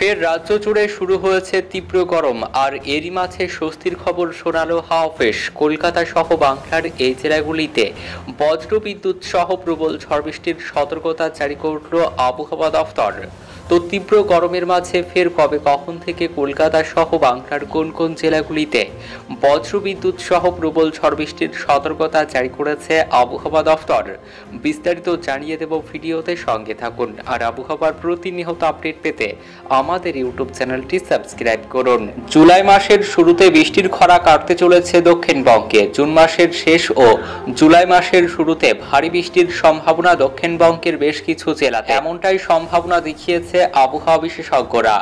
ফের রাজ্য জুড়ে শুরু হয়েছে তীব্র গরম, আর এরই মাঝে স্বস্তির খবর শোনালো হাওয়া অফিস। কলকাতা সহ বাংলার এই জেলাগুলিতে বজ্রবিদ্যুৎ সহ প্রবল ঝড় বৃষ্টির সতর্কতা জারি করল আবহাওয়া দফতর। তো তীব্র গরমের মাঝে ফের কবে কখন থেকে কলকাতা সহ বাংলার কোন কোন জেলাগুলিতে বজ্রবিদ্যুৎ সহ প্রবল ঝড় বৃষ্টির সতর্কতা জারি করেছে আবহাওয়া দফতর, বিস্তারিত জানিয়ে দেব ভিডিওতে। সঙ্গে থাকুন আর আবহাওয়ার প্রতিনিয়ত আপডেট পেতে আমাদের ইউটিউব চ্যানেলটি সাবস্ক্রাইব করুন। জুলাই মাসের শুরুতে বৃষ্টির খরা কাটতে চলেছে দক্ষিণবঙ্গে। জুন মাসের শেষ ও জুলাই মাসের শুরুতে ভারী বৃষ্টির সম্ভাবনা দক্ষিণবঙ্গের বেশ কিছু জেলাতে, এমনটাই সম্ভাবনা দেখিয়েছে আবহাওয়া বিশেষজ্ঞরা।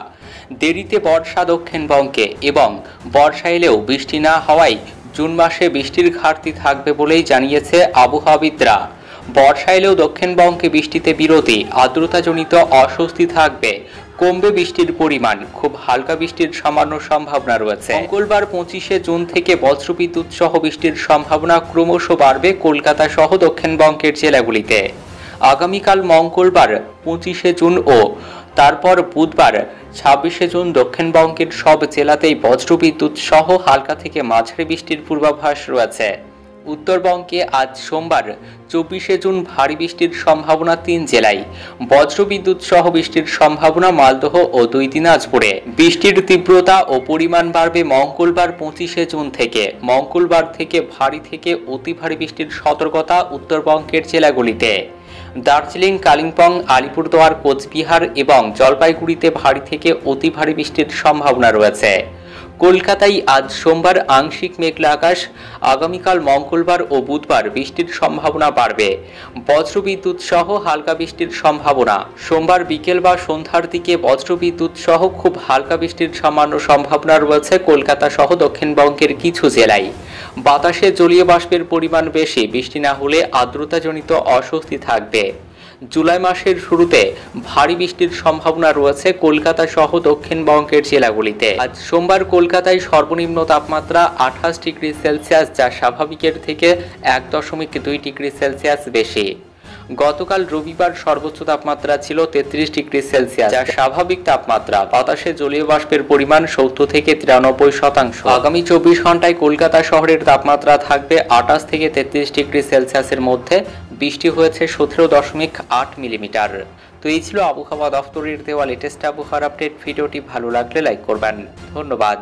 দেরিতে বর্ষা দক্ষিণবঙ্গে এবং বর্ষা এলেও বৃষ্টি না হওয়ায় জুন মাসে বৃষ্টির ঘাটতি থাকবে বলেই জানিয়েছে আবহাওয়াবিদরা। বর্ষা এলেও দক্ষিণবঙ্গে বৃষ্টিতে বিরতি, আর্দ্রতাজনিত অস্বস্তি থাকবে, কমবে বৃষ্টির পরিমাণ, খুব হালকা বৃষ্টির সামান্য সম্ভাবনা রয়েছে। মঙ্গলবার 25শে জুন থেকে বজ্রবিদ্যুৎ সহ বৃষ্টির সম্ভাবনা ক্রমশ বাড়বে কলকাতা সহ দক্ষিণবঙ্গের জেলাগুলিতে। আগামীকাল মঙ্গলবার 25শে জুন ও তারপর বুধবার 26শে জুন দক্ষিণবঙ্গের সব জেলাতেই বজ্রবিদ্যুৎ সহ হালকা থেকে মাঝারি বৃষ্টির পূর্বাভাস রয়েছে। উত্তরবঙ্গে আজ সোমবার 24শে জুন ভারী বৃষ্টির সম্ভাবনা 3 জেলায়, বজ্রবিদ্যুৎ সহ বৃষ্টির সম্ভাবনা মালদহ ও 2 দিনাজপুরে। বৃষ্টির তীব্রতা ও পরিমাণ বাড়বে মঙ্গলবার 25শে জুন থেকে। মঙ্গলবার থেকে ভারী থেকে অতি ভারী বৃষ্টির সতর্কতা উত্তরবঙ্গের জেলাগুলিতে। দার্জিলিং, কালিম্পং, আলিপুরদুয়ার, কোচবিহার এবং জলপাইগুড়িতে ভারী থেকে অতি ভারী বৃষ্টির সম্ভাবনা রয়েছে। কলকাতায় আজ সোমবার আংশিক মেঘলা আকাশ, আগামীকাল মঙ্গলবার ও বুধবার বৃষ্টির সম্ভাবনা বাড়বে, বজ্রবিদ্যুৎ সহ হালকা বৃষ্টির সম্ভাবনা। সোমবার বিকেল বা সন্ধ্যার দিকে বজ্রবিদ্যুৎ সহ খুব হালকা বৃষ্টির সামান্য সম্ভাবনা রয়েছে কলকাতা সহ দক্ষিণবঙ্গের কিছু জেলায়। বাতাসে জলীয় বাষ্পের পরিমাণ বেশি, বৃষ্টি না হলে আর্দ্রতাজনিত অস্বস্তি থাকবে। জুলাই মাসের শুরুতে ভারী বৃষ্টির সম্ভাবনা রয়েছে কলকাতা সহ দক্ষিণবঙ্গের জেলাগুলিতে। আজ সোমবার কলকাতায় সর্বনিম্ন তাপমাত্রা 28 ডিগ্রি সেলসিয়াস, যা স্বাভাবিকের থেকে 1.2 ডিগ্রি সেলসিয়াস বেশি। গতকাল রবিবার সর্বোচ্চ তাপমাত্রা ছিল 33 ডিগ্রি সেলসিয়াস, যা স্বাভাবিক তাপমাত্রা। বাতাসে জলীয় বাষ্পের পরিমাণ 70 থেকে 93%। আগামী 24 ঘন্টায় কলকাতা শহরের তাপমাত্রা থাকবে 28 থেকে 33 ডিগ্রি সেলসিয়াসের মধ্যে। বৃষ্টি হয়েছে 17.8 মিলিমিটার। তো এই ছিল আবহাওয়া দফতরের দেওয়া লেটেস্ট আবহাওয়ার আপডেট। ভিডিওটি ভালো লাগলে লাইক করবেন। ধন্যবাদ।